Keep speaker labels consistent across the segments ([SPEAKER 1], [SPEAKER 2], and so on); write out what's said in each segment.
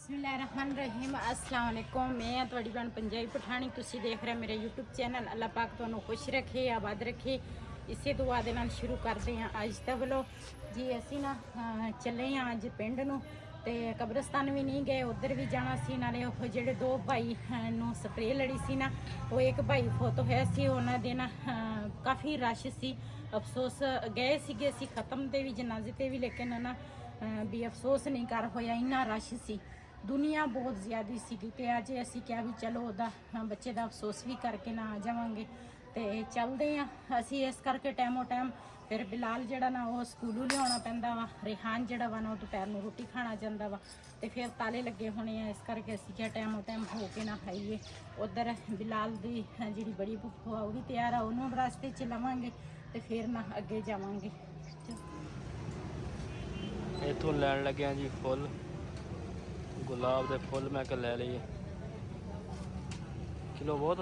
[SPEAKER 1] बिस्मिल्लाहिर्रहमानिर्रहीम अस्सलाम वालेकुम। मैं ਤੁਹਾਡੀ ਭੈਣ ਪੰਜਾਬੀ ਪਠਾਣੀ। ਤੁਸੀਂ ਦੇਖ ਰਹੇ ਮੇਰੇ YouTube ਚੈਨਲ। ਅੱਲਾਹ ਪਾਕ ਤੁਹਾਨੂੰ ਖੁਸ਼ ਰੱਖੇ, ਆਬਾਦ ਰੱਖੇ। ਇਸੇ ਦੁਆ ਦੇ ਨਾਲ ਸ਼ੁਰੂ ਕਰਦੇ ਹਾਂ ਅੱਜ ਦਾ ਵਲੋਗ। ਜੀ ਅਸੀਂ ਨਾ ਚੱਲੇ ਹਾਂ ਅੱਜ ਪਿੰਡ ਨੂੰ ਤੇ ਕਬਰਸਤਾਨ ਵੀ ਨਹੀਂ ਗਏ, ਉਧਰ ਵੀ ਜਾਣਾ ਸੀ। ਨਾਲੇ ਉਹ ਜਿਹੜੇ ਦੋ ਭਾਈ ਨੂੰ ਸਪਰੇਅ ਲੜੀ ਸੀ ਨਾ, ਉਹ ਇੱਕ ਭਾਈ ਫੋਟ ਹੋਇਆ ਸੀ, ਉਹਨਾਂ ਦੇ ਨਾ ਕਾਫੀ ਰਸ਼ ਸੀ। ਅਫਸੋਸ ਗਏ ਸੀਗੇ ਅਸੀਂ ਖਤਮ ਤੇ ਵੀ ਜਨਾਜ਼ੇ ਤੇ ਵੀ, ਲੇਕਿਨ ਨਾ ਵੀ ਅਫਸੋਸ ਨਹੀਂ ਕਰ ਹੋਇਆ, ਇੰਨਾ ਰਸ਼ ਸੀ, ਦੁਨੀਆ ਬਹੁਤ ਜ਼ਿਆਦਾ ਸੀਗੀ। ਤੇ ਅੱਜ ਅਸੀਂ ਕਿਹਾ ਵੀ ਚਲੋ ਉਹਦਾ ਬੱਚੇ ਦਾ ਅਫਸੋਸ ਵੀ ਕਰਕੇ ਨਾ ਆ ਜਾਵਾਂਗੇ ਤੇ ਚੱਲਦੇ ਆ ਅਸੀਂ। ਇਸ ਕਰਕੇ ਟਾਈਮੋ ਟਾਈਮ ਫਿਰ ਬਿਲਾਲ ਜਿਹੜਾ ਨਾ ਉਹ ਸਕੂਲੋਂ ਲਿਆਉਣਾ ਪੈਂਦਾ ਵਾ, ਰਿਹਾਨ ਜਿਹੜਾ ਵਾ ਨਾ ਉਹ ਦੁਪਹਿਰ ਨੂੰ ਰੋਟੀ ਖਾਣਾ ਜਾਂਦਾ ਵਾ ਤੇ ਫਿਰ ਤਾਲੇ ਲੱਗੇ ਹੋਣੇ ਆ। ਇਸ ਕਰਕੇ ਅਸੀਂ ਕਿਹਾ ਟਾਈਮੋ ਟਾਈਮ ਹੋ ਕੇ ਨਾ ਖਾਈਏ। ਉਧਰ ਬਿਲਾਲ ਦੀ ਜਿਹੜੀ ਬੜੀ ਭੁੱਖ ਆ ਉਹ ਵੀ ਤਿਆਰ ਆ, ਉਹਨੂੰ ਰਸਤੇ 'ਚ ਲਵਾਂਗੇ ਤੇ ਫਿਰ ਨਾ ਅੱਗੇ ਜਾਵਾਂਗੇ।
[SPEAKER 2] इतों लैन लगे जी फुल गुलाब के फुल, मैं क्या लै लीए किलो बहुत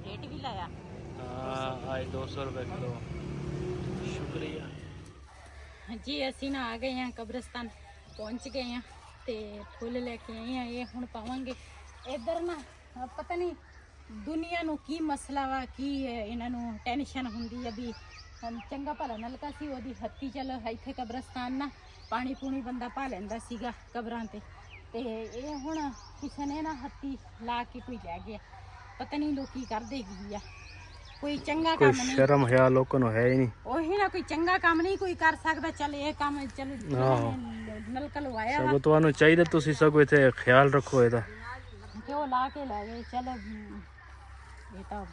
[SPEAKER 1] रेट भी लाया।
[SPEAKER 2] हाँ आज 200 रुपये किलो। शुक्रिया
[SPEAKER 1] जी। ਅਸੀਂ ਨਾ ਆ ਗਏ ਹਾਂ ਕਬਰਸਤਾਨ, ਪਹੁੰਚ ਗਏ ਹਾਂ ਤੇ ਫੁੱਲ ਲੈ ਕੇ ਆਏ ਆ। ਇਹ ਹੁਣ ਪਾਵਾਂਗੇ ਇੱਧਰ ਨਾ ਪਤਾ ਨਹੀਂ ਦੁਨੀਆ ਨੂੰ ਕੀ ਮਸਲਾ ਵਾ, ਕੀ ਇਹਨਾਂ ਨੂੰ ਟੈਨਸ਼ਨ ਹੁੰਦੀ ਆ ਵੀ ਚੰਗਾ ਭਲਾ ਨਲਕਾ ਸੀ ਉਹਦੀ ਹੱਤੀ। ਚਲੋ ਇੱਥੇ ਕਬਰਸਤਾਨ ਨਾ ਪਾਣੀ ਪੂਣੀ ਬੰਦਾ ਪਾ ਲੈਂਦਾ ਸੀਗਾ ਕਬਰਾਂ ਤੇ ਇਹ ਹੁਣ ਕਿਸੇ ਨੇ ਨਾ ਹੱਤੀ ਲਾ ਕੇ ਕੋਈ ਲੈ ਗਿਆ। ਪਤਾ ਨਹੀਂ ਲੋਕੀ ਕਰਦੇ ਕੀ ਆ, ਕੋਈ ਚੰਗਾ ਕੰਮ ਨਹੀਂ,
[SPEAKER 2] शर्म हया लोगों को है ही नहीं।
[SPEAKER 1] ਉਹੀ ਨਾ ਕੋਈ ਚੰਗਾ ਕੰਮ ਨਹੀਂ ਕੋਈ ਕਰ ਸਕਦਾ। ਚੱਲ ਇਹ ਕੰਮ ਚਲ ਨਲਕਾ ਲਵਾਇਆ ਵਾ,
[SPEAKER 2] ਤੁਹਾਨੂੰ ਚਾਹੀਦਾ ਤੁਸੀਂ ਸਗੋਂ ਇੱਥੇ ਖਿਆਲ ਰੱਖੋ ਇਹਦਾ।
[SPEAKER 1] ਤੇ ਉਹ ਲਾ ਕੇ ਲੈ ਗਏ। ਚਲ ਇਹ ਤਾਂ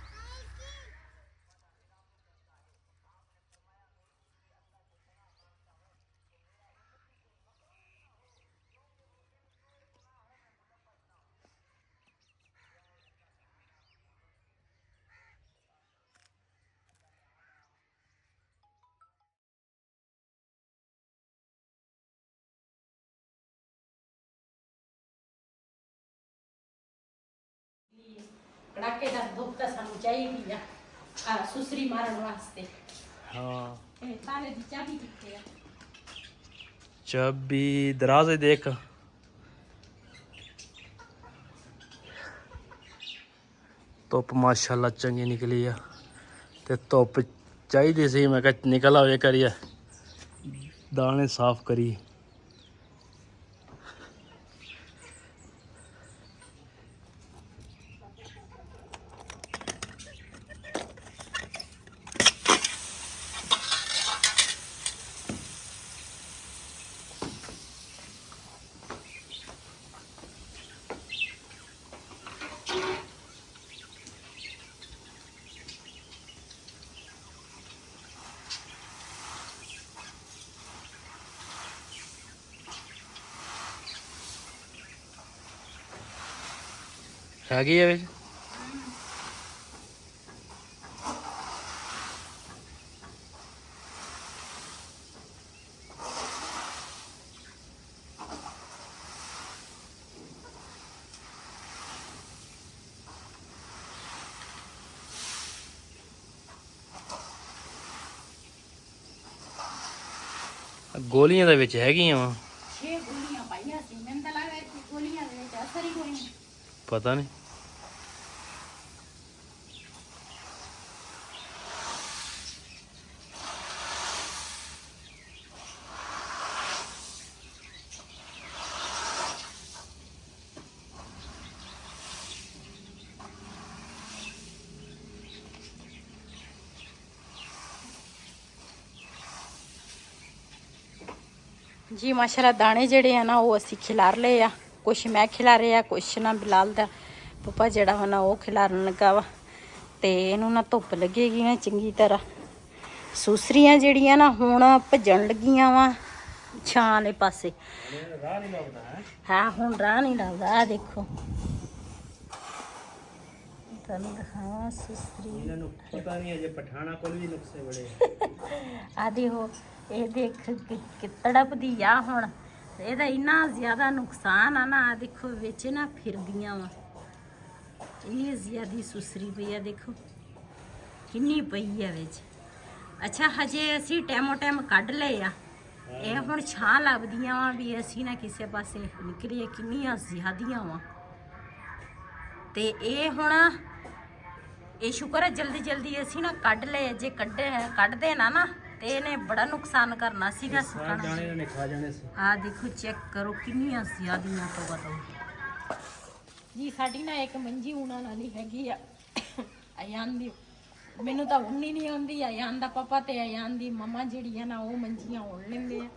[SPEAKER 1] ਕੜਾਕੇਦਾਰ ਧੁੱਪ ਤਾਂ ਸਾਨੂੰ ਚਾਹੀਦੀ ਆ ਸੁਸਰੀ ਮਾਰਨ ਵਾਸਤੇ।
[SPEAKER 2] हाँ
[SPEAKER 1] ਇਹ ਤਾਲੇ ਦੀ ਚਾਬੀ ਕਿੱਥੇ ਆ?
[SPEAKER 2] चाबी दराज है देख। धुप माशाल्लाह चंगी निकली है ते धुप चाहिए सी, मैं कहा निकल आवे करिए दाने साफ करी। हैगी है विच गोलियां दे विच हैगियां वा।
[SPEAKER 1] 6 ਗੋਲੀਆਂ ਪਾਈਆਂ ਸੀ, ਮੈਨੂੰ ਤਾਂ ਲੱਗਦਾ ਕਿ ਗੋਲੀਆਂ ਦੇ ਵਿੱਚ ਅਸਰ ਹੀ ਕੋਈ ਨਹੀਂ।
[SPEAKER 2] पता नहीं
[SPEAKER 1] ਜੀ। ਮਾਸ਼ਾਅੱਲਾ ਦਾਣੇ ਜਿਹੜੇ ਆ ਨਾ ਉਹ ਅਸੀਂ ਖਿਲਾਰ ਲਏ ਆ, ਕੁਛ ਮੈਂ ਖਿਲਾਰੇ ਆ, ਕੁਛ ਨਾ ਬਿਲਾਲ ਦਾ ਪਪਾ ਜਿਹੜਾ ਵਾ ਨਾ ਉਹ ਖਿਲਾਰਨ ਲੱਗਾ ਵਾ। ਤੇ ਇਹਨੂੰ ਨਾ ਧੁੱਪ ਲੱਗੇਗੀ ਨਾ ਚੰਗੀ ਤਰ੍ਹਾਂ। ਸੂਸਰੀਆਂ ਜਿਹੜੀਆਂ ਨਾ ਹੁਣ ਭੱਜਣ ਲੱਗੀਆਂ ਵਾ ਛਾਂ ਵਾਲੇ ਪਾਸੇ। ਹਾਂ ਹੁਣ ਰਾਹ ਨਹੀਂ ਲੱਗਦਾ। ਆ ਦੇਖੋ ਤੁਹਾਨੂੰ ਦਿਖਾਵਾਂ ਸੂਸਰੀ।
[SPEAKER 2] ਇਹਨਾਂ ਨੂੰ ਪਤਾ ਨਹੀਂ ਅਜੇ ਪਠਾਣਾ ਕੋਲ ਵੀ ਨੁਕਸੇ ਬੜੇ
[SPEAKER 1] ਆ ਦੇਖੋ ਇਹ ਦੇਖ ਕਿ ਤੜਪਦੀ ਆ ਹੁਣ। ਇਹਦਾ ਇੰਨਾ ਜ਼ਿਆਦਾ ਨੁਕਸਾਨ ਆ ਨਾ, ਆ ਦੇਖੋ ਵਿੱਚ ਨਾ ਫਿਰਦੀਆਂ ਵਾ, ਇੰਨੀ ਜ਼ਿਆਦੀ ਸੁਸਰੀ ਪਈ ਆ, ਦੇਖੋ ਕਿੰਨੀ ਪਈ ਆ ਵਿੱਚ। ਅੱਛਾ ਹਜੇ ਅਸੀਂ ਟੈਮੋ ਟੈਮ ਕੱਢ ਲਏ ਆ, ਇਹ ਹੁਣ ਛਾਂ ਲੱਭਦੀਆਂ ਵਾ ਵੀ ਅਸੀਂ ਨਾ ਕਿਸੇ ਪਾਸੇ ਨਿਕਲੀਏ, ਕਿੰਨੀਆਂ ਜ਼ਿਆਦੀਆਂ ਵਾ। ਤੇ ਇਹ ਹੁਣ ਇਹ ਸ਼ੁਕਰ ਹੈ ਜਲਦੀ ਜਲਦੀ ਅਸੀਂ ਨਾ ਕੱਢ ਲਏ, ਜੇ ਕੱਢਦੇ ਨਾ ਤੇ ਇਹਨੇ ਬੜਾ ਨੁਕਸਾਨ ਕਰਨਾ ਸੀਗਾ।
[SPEAKER 2] ਜਾਣੇ ਨੇ ਖਾ ਜਾਣੇ ਸੀ।
[SPEAKER 1] ਆ ਦੇਖੋ ਚੈੱਕ ਕਰੋ ਕਿੰਨੀਆਂ ਜ਼ਿਆਦੀਆਂ ਤੋਂ ਬਤਾਓ ਜੀ। ਸਾਡੀ ਨਾ ਇੱਕ ਮੰਜੀ ਉਣਾਂ ਵਾਲੀ ਹੈਗੀ ਆ ਅਯਾਨ ਦੀ, ਮੈਨੂੰ ਤਾਂ ਉਣਨੀ ਨਹੀਂ ਆਉਂਦੀ। ਅਯਾਨ ਦਾ ਪਾਪਾ ਤੇ ਅਯਾਨ ਦੀ ਮਮਾ ਜਿਹੜੀ ਆ ਨਾ ਉਹ ਮੰਜੀਆਂ ਉਣ ਲੈਂਦੇ ਆ।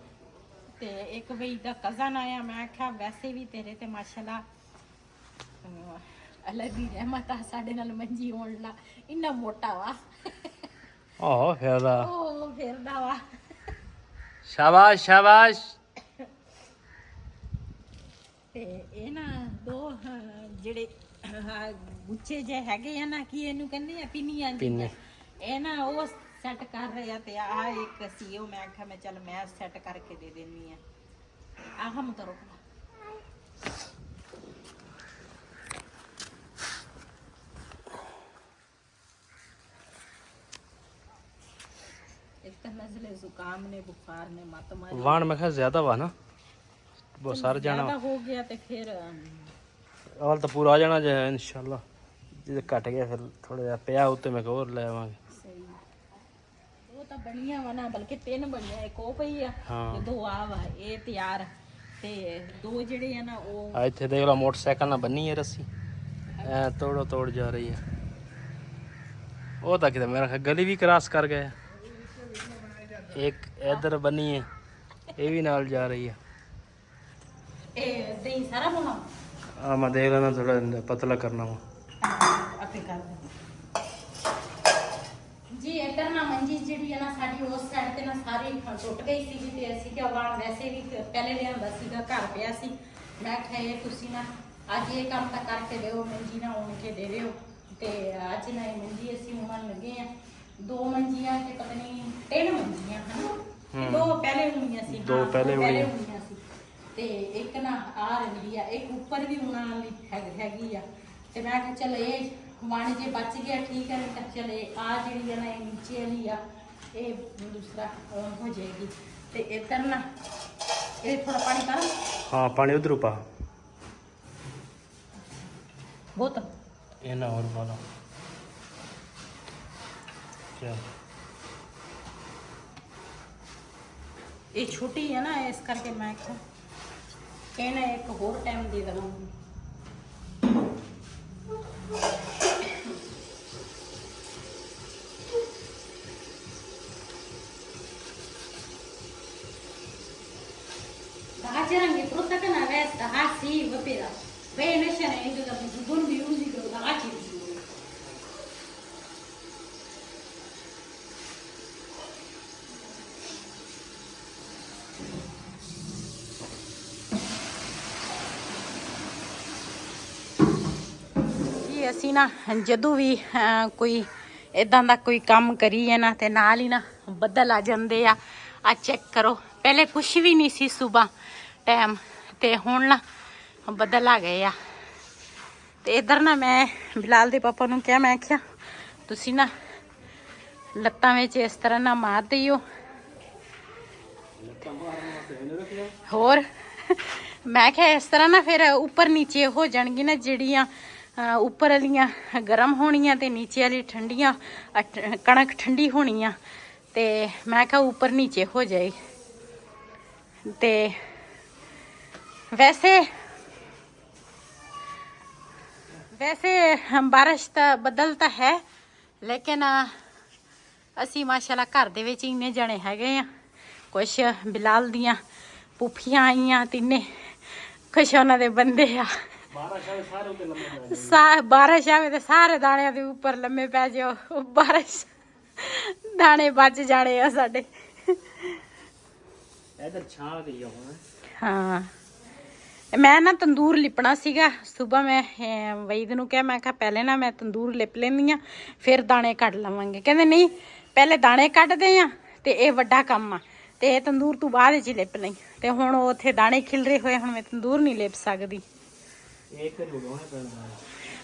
[SPEAKER 1] ਤੇ ਇੱਕ ਬਈ ਦਾ ਕਜ਼ਨ ਆਇਆ, ਮੈਂ ਆਖਿਆ ਵੈਸੇ ਵੀ ਤੇਰੇ ਤੇ ਮਾਸ਼ਾਅੱਲਾ ਅਲੱਗ ਹੀ ਰਹਿਮਤ ਆ, ਸਾਡੇ ਨਾਲ ਮੰਜੀ ਉਣ ਲਾ। ਇੰਨਾ ਮੋਟਾ ਵਾ
[SPEAKER 2] ਆਹੋ ਫਿਰਦਾ,
[SPEAKER 1] ਉਹ ਫਿਰਦਾ ਵਾ।
[SPEAKER 2] ਸ਼ਾਬਾਸ਼ ਸ਼ਾਬਾਸ਼।
[SPEAKER 1] ਤੇ ਇਹ ਨਾ ਦੋ ਜਿਹੜੇ ਗੁੱਛੇ ਜੇ ਹੈਗੇ ਆ ਨਾ, ਕੀ ਇਹਨੂੰ ਕਹਿੰਦੇ ਆ ਪਿੰਨੀਆਂ
[SPEAKER 2] ਪਿੰਨੇ।
[SPEAKER 1] ਇਹ ਨਾ ਉਹ ਸੈੱਟ ਕਰ ਰਹੇ ਆ। ਤੇ ਆਹ ਇੱਕ ਸੀ ਉਹ, ਮੈਂ ਆਖਿਆ ਮੈਂ ਚੱਲ ਮੈਂ ਸੈੱਟ ਕਰਕੇ ਦੇ ਦਿੰਨੀ ਆ। ਆਹ ਹਮ ਕਰੋ ਇੱਕ ਤਾਂ ਨਜ਼ਲੇ ਜ਼ੁਕਾਮ ਨੇ, ਬੁਖਾਰ ਨੇ ਮਤ ਮਾਰੀ।
[SPEAKER 2] ਵਾਣ ਮੈਂ ਕਿਹਾ ਜ਼ਿਆਦਾ ਵਾ ਨਾ, ਬਹੁਤ ਸਾਰ ਜਾਣਾ
[SPEAKER 1] ਜ਼ਿਆਦਾ ਹੋ ਗਿਆ ਤੇ ਫਿਰ
[SPEAKER 2] ਔਰ ਤਾਂ ਪੂਰਾ ਆ ਜਾਣਾ ਜੇ ਇਨਸ਼ਾਅੱਲਾ। ਜੇ ਘਟ ਗਿਆ ਫਿਰ ਥੋੜਾ ਜਿਹਾ ਪਿਆ ਉੱਤੇ, ਮੈਂ ਕਿਹਾ ਹੋਰ ਲੈ ਆਵਾਂਗੇ।
[SPEAKER 1] ਸਹੀ ਉਹ ਤਾਂ ਬਣੀਆਂ ਵਾ ਨਾ, ਬਲਕਿ 3 ਬਣੀਆਂ, ਇੱਕ ਉਹ ਪਈ ਆ
[SPEAKER 2] ਹਾਂ।
[SPEAKER 1] ਤੇ 2 ਆ ਵਾ, ਇਹ ਤਿਆਰ। ਤੇ 2 ਜਿਹੜੇ ਆ ਨਾ ਉਹ
[SPEAKER 2] ਆ ਇੱਥੇ ਦੇਖ ਲਓ ਮੋਟਰਸਾਈਕਲ ਨਾਲ ਬੰਨੀ ਹੈ ਰੱਸੀ, ਐ ਤੋੜੋ ਤੋੜ ਜਾ ਰਹੀ ਹੈ। ਉਹ ਤਾਂ ਕਿਤੇ ਮੇਰਾ ਖਿਆਲ ਗਲੀ ਵੀ ਕ੍ਰਾਸ ਕਰ ਗਏ। ਇੱਕ ਇਧਰ ਬੰਨੀ ਹੈ, ਇਹ ਵੀ ਨਾਲ ਜਾ ਰਹੀ ਹੈ।
[SPEAKER 1] ਇਹ ਦਹੀਂ ਸਾਰਾ ਬਣਾ
[SPEAKER 2] ਆ ਮੈਂ ਦੇਖ ਲੈਣਾ, ਥੋੜਾ ਪਤਲਾ ਕਰਨਾ ਵਾ।
[SPEAKER 1] ਆਪੇ ਕਰ ਦੇ ਜੀ। ਇੱਧਰ ਨਾ ਮੰਜੀ ਜਿਹੜੀ ਹੈ ਨਾ ਸਾਡੀ ਉਸ ਸਾਈਡ ਤੇ ਨਾ ਸਾਰੀ ਟੁੱਟ ਗਈ ਸੀ। ਤੇ ਅਸੀਂ ਕਿਹਾ ਵਾਣ ਵੈਸੇ ਵੀ ਪਹਿਲੇ ਲਿਆਂਦਾ ਸੀਗਾ, ਘਰ ਪਿਆ ਸੀ। ਮੈਂ ਕਿਹਾ ਇਹ ਤੁਸੀਂ ਨਾ ਅੱਜ ਇਹ ਕੰਮ ਤਾਂ ਕਰਕੇ ਦਿਓ, ਮੰਜੀ ਨਾ ਉਣ ਕੇ ਦੇ ਦਿਓ। ਤੇ ਅੱਜ ਨਾ ਇਹ ਮੰਜੀ ਅਸੀਂ ਉਣਨ ਲੱਗੇ ਆ। 2 ਮੰਜੀਆਂ ਤੇ ਪਤਾ ਨਹੀਂ 3 ਮੰਜੀਆਂ ਹਨ। 2 ਪਹਿਲੇ ਉਣੀਆਂ ਸੀ,
[SPEAKER 2] ਦੋ ਪਹਿਲੇ ਉਣੀਆਂ
[SPEAKER 1] ਸੀ। ਤੇ ਇੱਕ ਨਾ ਆ ਰਹੀ ਆ, ਇੱਕ ਉੱਪਰ ਵੀ ਉਣਾਂ ਵਾਲੀ ਹੈਗੀ ਆ। ਤੇ ਮੈਂ ਕਿਹਾ ਚਲ ਇਹ ਵਣ ਜੇ ਬਚ ਗਿਆ ਠੀਕ ਹੈ, ਨਹੀਂ ਤਾਂ ਚਲੇ ਆ ਜਿਹੜੀ ਆ ਨਾ ਇਹ ਨੀਚੇ ਵਾਲੀ ਆ, ਇਹ ਦੂਸਰਾ ਹੋ ਜਾਏਗੀ। ਤੇ ਇੱਧਰ ਨਾ ਇਹ ਥੋੜਾ ਪਾਣੀ ਪਾ।
[SPEAKER 2] ਹਾਂ ਪਾਣੀ ਉਧਰੋਂ ਪਾ,
[SPEAKER 1] ਬਹੁਤ
[SPEAKER 2] ਇਹ ਨਾ ਹੋਰ ਪਾ ਲਾ।
[SPEAKER 1] ਇਹ ਛੋਟੀ ਹੈ ਨਾ, ਇਸ ਕਰਕੇ ਮੈਂ ਕਿਹਾ ਕਹਿਣਾ ਇੱਕ ਹੋਰ ਟਾਈਮ ਦੇ ਦਵਾਂਗੀ। Hajarangi fruta kana vesta hasi vapira. Beh nashana into the bun bi uzi go da achi. ਜੀ ਅਸੀਂ ਨਾ ਜਦੋਂ ਵੀ ਕੋਈ ਇਦਾਂ ਦਾ ਕੋਈ ਕੰਮ ਕਰੀਏ ਨਾ ਤੇ ਨਾਲ ਹੀ ਨਾ ਬੱਦਲ ਆ ਜਾਂਦੇ ਆ। ਆ ਚੈੱਕ ਕਰੋ, ਪਹਿਲੇ ਕੁਛ ਵੀ ਨਹੀਂ ਸੀ ਸੁਬਾ ਟਾਈਮ, ਤੇ ਹੁਣ ਨਾ ਬੱਦਲ ਆ ਗਏ ਆ। ਤੇ ਇਧਰ ਨਾ ਮੈਂ ਬਿਲਾਲ ਦੇ ਪਾਪਾ ਨੂੰ ਕਿਹਾ, ਮੈਂ ਕਿਹਾ ਤੁਸੀਂ ਨਾ ਲੱਤਾਂ ਵਿੱਚ ਇਸ ਤਰ੍ਹਾਂ ਨਾ ਮਾਰ ਦਿਓ। ਹੋਰ ਮੈਂ ਕਿਹਾ ਇਸ ਤਰ੍ਹਾਂ ਨਾ ਫਿਰ ਉੱਪਰ ਨੀਚੇ ਹੋ ਜਾਣਗੀ ਨਾ, ਜਿਹੜੀਆਂ ਉੱਪਰ ਵਾਲੀਆਂ ਗਰਮ ਹੋਣੀਆਂ ਤੇ ਨੀਚੇ ਵਾਲੀ ਠੰਡੀਆਂ, ਕਣਕ ਠੰਡੀ ਹੋਣੀ ਆ। ਤੇ ਮੈਂ ਕਿਹਾ ਉੱਪਰ ਨੀਚੇ ਹੋ ਜਾਏ। ਤੇ ਵੈਸੇ ਬਾਰਿਸ਼ ਤਾਂ ਬੱਦਲ ਤਾਂ ਹੈ, ਲੇਕਿਨ ਅਸੀਂ ਮਾਸ਼ਾਅੱਲਾ ਘਰ ਦੇ ਵਿੱਚ ਇੰਨੇ ਜਣੇ ਹੈਗੇ ਆ। ਕੁਛ ਬਿਲਾਲ ਦੀਆਂ ਪੁੱਫੀਆਂ ਆਈਆਂ, 3 ਕੁਛ ਉਹਨਾਂ ਦੇ ਬੰਦੇ ਆ। ਬਾਰਿਸ਼ ਆਵੇ ਤੇ ਸਾਰੇ ਦਾਣਿਆਂ ਦੇ ਉੱਪਰ ਲੰਮੇ ਪੈ ਜਾਓ, ਬਾਰਿਸ਼ ਦਾਣੇ ਬਚ ਜਾਣੇ ਆ ਸਾਡੇ।
[SPEAKER 2] ਇਧਰ ਛਾਂ ਗਈ ਹੁਣ।
[SPEAKER 1] ਹਾਂ ਮੈਂ ਨਾ ਤੰਦੂਰ ਲਿਪਣਾ ਸੀਗਾ ਸੁਬਾ। ਮੈਂ ਵਈਦ ਨੂੰ ਕਿਹਾ, ਮੈਂ ਕਿਹਾ ਪਹਿਲੇ ਨਾ ਮੈਂ ਤੰਦੂਰ ਲਿਪ ਲੈਂਦੀ ਆ, ਫਿਰ ਦਾਣੇ ਕੱਢ ਲਵਾਂਗੇ। ਕਹਿੰਦੇ ਨਹੀਂ ਪਹਿਲੇ ਦਾਣੇ ਕੱਢਦੇ ਆ ਤੇ ਇਹ ਵੱਡਾ ਕੰਮ ਆ, ਤੇ ਇਹ ਤੰਦੂਰ ਤੂੰ ਬਾਅਦ ਵਿੱਚ ਲਿਪ ਲਈ। ਤੇ ਹੁਣ ਉੱਥੇ ਦਾਣੇ ਖਿਲਰੇ ਹੋਏ, ਹੁਣ ਮੈਂ ਤੰਦੂਰ ਨਹੀਂ ਲਿਪ ਸਕਦੀ।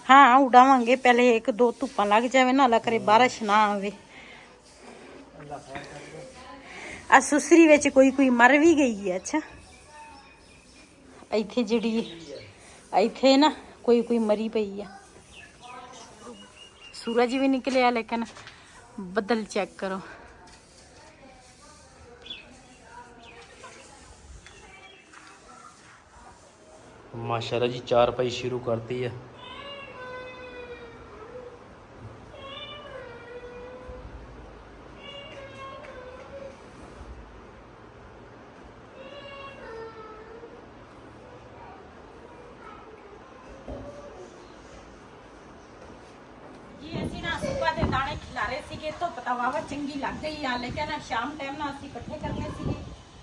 [SPEAKER 1] ਹਾਂ ਉਡਾਵਾਂਗੇ ਪਹਿਲੇ, 1-2 ਧੁੱਪਾਂ ਲੱਗ ਜਾਵੇ ਨਾ, ਅੱਲਾ ਕਰੇ ਬਾਰਿਸ਼ ਨਾ ਆਵੇ। ਆ ਸੁਸਰੀ ਵਿੱਚ ਕੋਈ ਮਰ ਵੀ ਗਈ ਹੈ। ਅੱਛਾ ਇੱਥੇ ਜਿਹੜੀ ਇੱਥੇ ਨਾ ਕੋਈ ਮਰੀ ਪਈ ਆ। सूरज भी निकलिया लेकिन बदल चेक करो।
[SPEAKER 2] माशाल्लाह जी चार पाई शुरू करती है।
[SPEAKER 1] ਧੁੱਪ ਤਾਂ ਵਾਵਾ ਚੰਗੀ ਲੱਗ ਗਈ ਆ ਲੇਕਿਨ ਸ਼ਾਮ ਟਾਈਮ ਨਾਲ ਅਸੀਂ ਇਕੱਠੇ ਕਰਨੇ ਸੀਗੇ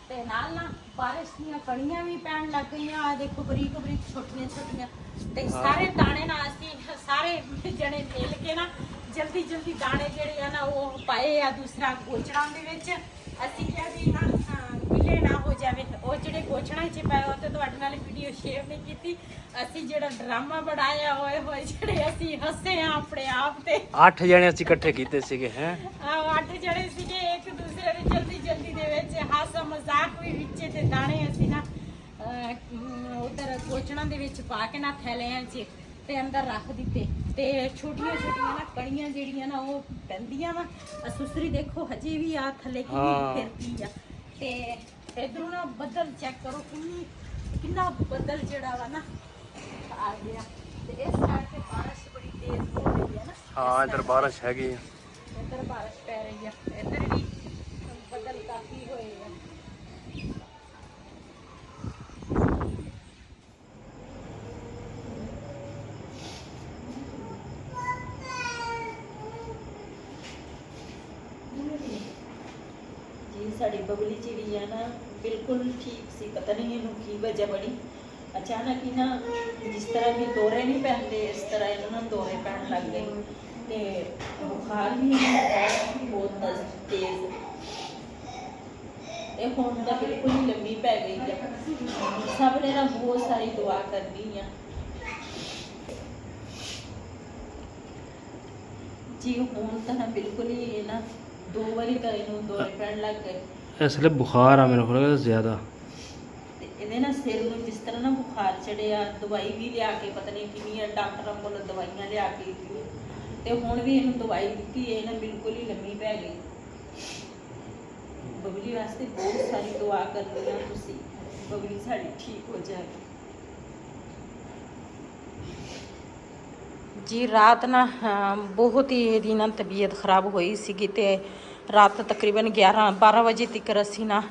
[SPEAKER 1] ਤੇ ਨਾਲ ਨਾ ਬਾਰਿਸ਼ ਦੀਆਂ ਕਣੀਆਂ ਵੀ ਪੈਣ ਲੱਗ ਗਈਆਂ। ਆ ਦੇਖੋ ਬਰੀਕ ਬਰੀਕ ਛੋਟੀਆਂ ਤੇ ਸਾਰੇ ਦਾਣੇ ਨਾ ਅਸੀਂ ਸਾਰੇ ਜਣੇ ਮਿਲ ਕੇ ਨਾ ਜਲਦੀ ਦਾਣੇ ਜਿਹੜੇ ਆ ਨਾ ਉਹ ਪਾਏ ਆ ਦੂਸਰਾ ਗੋਚੜਾਂ ਦੇ ਵਿੱਚ। ਅਸੀਂ ਕਿਹਾ ਵੀ ਨਾ ਗਿੱਲੇ ਨਾ ਹੋ ਜਾਵੇ। ਉਹ ਜਿਹੜੇ ਗੋਚੜਾਂ 'ਚ ਪਾਏ ਉਹ ਤੇ ਤੁਹਾਡੇ ਨਾਲ ਵੀਡੀਓ ਸ਼ੇਅਰ ਨਹੀਂ ਕੀਤੀ। ਅਸੀਂ ਜਿਹੜਾ ਡਰਾਮਾ ਬਣਾਇਆ ਹੋਏ ਜਿਹੜੇ ਅਸੀਂ ਹੱਸੇ ਆ ਆਪਣੇ ਆਪ ਤੇ।
[SPEAKER 2] 8 ਜਣੇ ਅਸੀਂ ਇਕੱਠੇ ਕੀਤੇ ਸੀਗੇ ਹੈ।
[SPEAKER 1] 8 ਜਣੇ ਸੀਗੇ ਇੱਕ ਦੂਸਰੇ ਦੇ ਜਲਦੀ ਦੇ ਵਿੱਚ ਹਾਸਾ ਮਜ਼ਾਕ ਵੀ ਵਿੱਚ ਤੇ ਦਾਣੇ ਅਸੀਂ ਨਾ ਉਧਰ ਗੋਚੜਾਂ ਦੇ ਵਿੱਚ ਪਾ ਕੇ ਨਾ ਥੈਲਿਆਂ 'ਚ ਤੇ ਅੰਦਰ ਰੱਖ ਦਿੱਤੇ ਤੇ ਛੋਟੀਆਂ ਨਾ ਕਣੀਆਂ ਜਿਹੜੀਆਂ ਨਾ ਉਹ ਪੈਂਦੀਆਂ ਵਾ। ਸੁਸਰੀ ਦੇਖੋ ਹਜੇ ਵੀ ਆ ਥੱਲੇ ਕਿੰਨੀ ਫਿਰਦੀ ਆ। ਤੇ ਇਧਰੋਂ ਨਾ ਬੱਦਲ ਚੈੱਕ ਕਰੋ ਕਿੰਨਾ ਬੱਦਲ ਜਿਹੜਾ ਵਾ ਨਾ ਆ ਗਿਆ ਤੇ ਇਸ ਕਰਕੇ ਬਾਰਿਸ਼ ਬੜੀ ਤੇਜ਼ ਹੋ ਰਹੀ ਹੈ ਨਾ।
[SPEAKER 2] ਹਾਂ ਇਧਰ ਬਾਰਿਸ਼ ਹੈਗੀ ਆ।
[SPEAKER 1] ਇੱਧਰ ਬਾਰਿਸ਼ ਪੈ ਰਹੀ ਆ। ਇੱਧਰ ਵੀ ਬੱਦਲ ਕਾਫੀ ਹੋਏ ਆ। ਜੀ ਸਾਡੀ ਬਬਲੀ ਚਿੜੀ ਆ ਨਾ ਬਿਲਕੁਲ ਠੀਕ ਸੀ। ਪਤਾ ਨਹੀਂ ਇਹਨੂੰ ਕੀ ਵਜ੍ਹਾ ਬਣੀ ਅਚਾਨਕ ਹੀ ਨਾ ਜਿਸ ਤਰ੍ਹਾਂ ਵੀ ਦੌਰੇ ਨਹੀਂ ਪੈਂਦੇ ਇਸ ਤਰ੍ਹਾਂ ਇਹਨਾਂ ਨੂੰ ਦੌਰੇ ਪੈਣ ਲੱਗ ਗਏ ਤੇ ਬੁਖਾਰ ਵੀ ਬਹੁਤ ਤੇਜ਼। ਇਹ ਹੁਣ ਤਾਂ ਬਿਲਕੁਲ ਹੀ ਲੰਮੀ ਪੈ ਗਈ ਹੈ। ਸਭ ਨੇ ਨਾ ਬਹੁਤ ਸਾਰੀ ਦੁਆ ਕਰਨੀ ਆ ਜੀ। ਹੁਣ ਤਾਂ ਨਾ ਬਿਲਕੁਲ ਹੀ ਇਹ ਨਾ 2 ਵਾਰੀ ਤਾਂ ਇਹਨੂੰ ਦੌਰੇ ਪੈਣ ਲੱਗ ਗਏ।
[SPEAKER 2] ਇਸ ਲਈ ਬੁਖਾਰ ਆ ਮੈਨੂੰ ਥੋੜਾ ਜ਼ਿਆਦਾ।
[SPEAKER 1] ਇਹਦੇ ਨਾ ਸਿਰ ਨੂੰ ਜਿਸ ਤਰ੍ਹਾਂ ਨਾ ਬੁਖਾਰ ਚੜਿਆ ਦਵਾਈ ਵੀ ਲਿਆ ਕੇ ਪਤਾ ਨਹੀਂ ਕਿੰਨੀਆਂ ਡਾਕਟਰਾਂ ਕੋਲ ਦਵਾਈਆਂ ਲਿਆ ਕੇ ਦਿੱਤੀਆਂ ਤੇ ਹੁਣ ਵੀ ਇਹਨੂੰ ਦਵਾਈ ਦਿੱਤੀ ਇਹ ਨਾ ਬਿਲਕੁਲ ਹੀ ਲੰਮੀ ਪੈ ਗਈ। ਬਬਲੀ ਵਾਸਤੇ ਬਹੁਤ ਸਾਰੀ ਦੁਆ ਕਰਨੀ ਆ ਤੁਸੀਂ। ਬਬਲੀ ਸਾਡੀ ਠੀਕ ਹੋ ਜਾਏ ਜੀ। ਰਾਤ ਨਾ ਬਹੁਤ ਹੀ ਇਹਦੀ ਨਾ ਤਬੀਅਤ ਖਰਾਬ ਹੋਈ ਸੀਗੀ ਤੇ ਰਾਤ ਤਕਰੀਬਨ 11-12 ਵਜੇ ਤੱਕ ਅਸੀਂ ਨਾ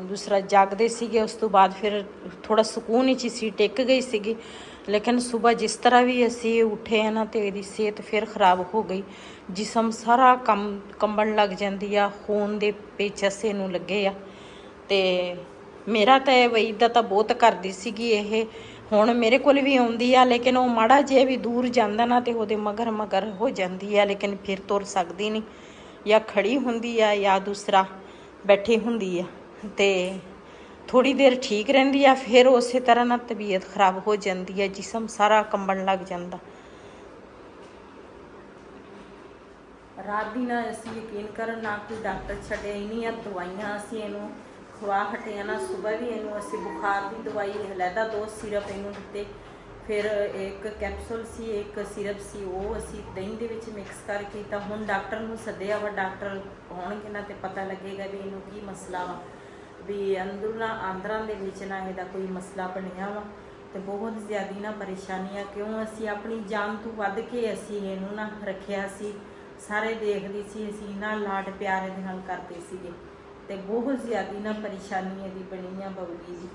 [SPEAKER 1] ਦੂਸਰਾ ਜਾਗਦੇ ਸੀਗੇ। ਉਸ ਤੋਂ ਬਾਅਦ ਫਿਰ ਥੋੜਾ ਸਕੂਨ ਵਿੱਚ ਸੀ ਟਿਕ ਗਈ ਸੀਗੀ ਲੇਕਿਨ ਸਵੇਰ ਜਿਸ ਤਰ੍ਹਾਂ ਵੀ ਅਸੀਂ ਉੱਠੇ ਆ ਨਾ ਤੇ ਇਹਦੀ ਸਿਹਤ ਫਿਰ ਖਰਾਬ ਹੋ ਗਈ। ਜਿਸਮ ਸਾਰਾ ਕੰਬਣ ਲੱਗ ਜਾਂਦੀ ਆ। ਖੂਨ ਦੇ ਪੇਚਸੇ ਨੂੰ ਲੱਗੇ ਆ ਤੇ ਮੇਰਾ ਤਾਂ ਵਈ ਦਾ ਤਾਂ ਬਹੁਤ ਕਰਦੀ ਸੀਗੀ ਇਹ। ਹੁਣ ਮੇਰੇ ਕੋਲ ਵੀ ਆਉਂਦੀ ਆ ਲੇਕਿਨ ਉਹ ਮਾੜਾ ਜੇ ਵੀ ਦੂਰ ਜਾਂਦਾ ਨਾ ਤੇ ਉਹਦੇ ਮਗਰ ਹੋ ਜਾਂਦੀ ਆ ਲੇਕਿਨ ਫਿਰ ਤੁਰ ਸਕਦੀ ਨਹੀਂ। ਜਾਂ ਖੜੀ ਹੁੰਦੀ ਆ ਜਾਂ ਦੂਸਰਾ ਬੈਠੀ ਹੁੰਦੀ ਆ ਤੇ ਥੋੜੀ ਦੇਰ ਠੀਕ ਰਹਿੰਦੀ ਆ ਫਿਰ ਉਸੇ ਤਰ੍ਹਾਂ ਨਾਲ ਤਬੀਅਤ ਖਰਾਬ ਹੋ ਜਾਂਦੀ ਹੈ। ਜਿਸਮ ਸਾਰਾ ਕੰਬਣ ਲੱਗ ਜਾਂਦਾ। ਰਾਤ ਦੀ ਨਾ ਅਸੀਂ ਯਕੀਨ ਕਰਨ ਨਾ ਕੋਈ ਡਾਕਟਰ ਛੱਡਿਆ ਹੀ ਨਹੀਂ ਆ। ਦਵਾਈਆਂ ਅਸੀਂ ਇਹਨੂੰ ਖਵਾ ਹਟੇ ਆ ਨਾ। ਸਵੇਰ ਵੀ ਇਹਨੂੰ ਅਸੀਂ ਬੁਖਾਰ ਦੀ ਦਵਾਈ ਅਲੱਗਾ 2 ਸਿਰਪ ਇਹਨੂੰ ਦਿੱਤੇ। ਫਿਰ ਇੱਕ ਕੈਪਸੂਲ ਸੀ ਇੱਕ ਸਿਰਪ ਸੀ ਉਹ ਅਸੀਂ ਦਹੀਂ ਦੇ ਵਿੱਚ ਮਿਕਸ ਕਰਕੇ ਤਾਂ ਹੁਣ ਡਾਕਟਰ ਨੂੰ ਸੱਦਿਆ ਵਾ। ਡਾਕਟਰ ਆਉਣਗੇ ਨਾ ਤੇ ਪਤਾ ਲੱਗੇਗਾ ਵੀ ਇਹਨੂੰ ਕੀ ਮਸਲਾ ਵਾ ਵੀ ਆਂਦਰਾਂ ਦੇ ਵਿੱਚ ਨਾ ਇਹਦਾ ਕੋਈ ਮਸਲਾ ਬਣਿਆ ਵਾ ਤੇ ਬਹੁਤ ਜ਼ਿਆਦਾ ਨਾ ਪਰੇਸ਼ਾਨੀ ਆ। ਕਿਉਂ ਅਸੀਂ ਆਪਣੀ ਜਾਨ ਤੋਂ ਵੱਧ ਕੇ ਅਸੀਂ ਇਹਨੂੰ ਨਾ ਰੱਖਿਆ ਸੀ। ਸਾਰੇ ਦੇਖਦੇ ਸੀ ਅਸੀਂ ਨਾ ਲਾਡ ਪਿਆਰ ਇਹਦੇ ਨਾਲ ਕਰਦੇ ਸੀਗੇ ਤੇ ਬਹੁਤ ਜ਼ਿਆਦਾ ਨਾ ਪਰੇਸ਼ਾਨੀ ਇਹਦੀ ਬਣੀ ਆ ਬਬਲੀ ਦੀ।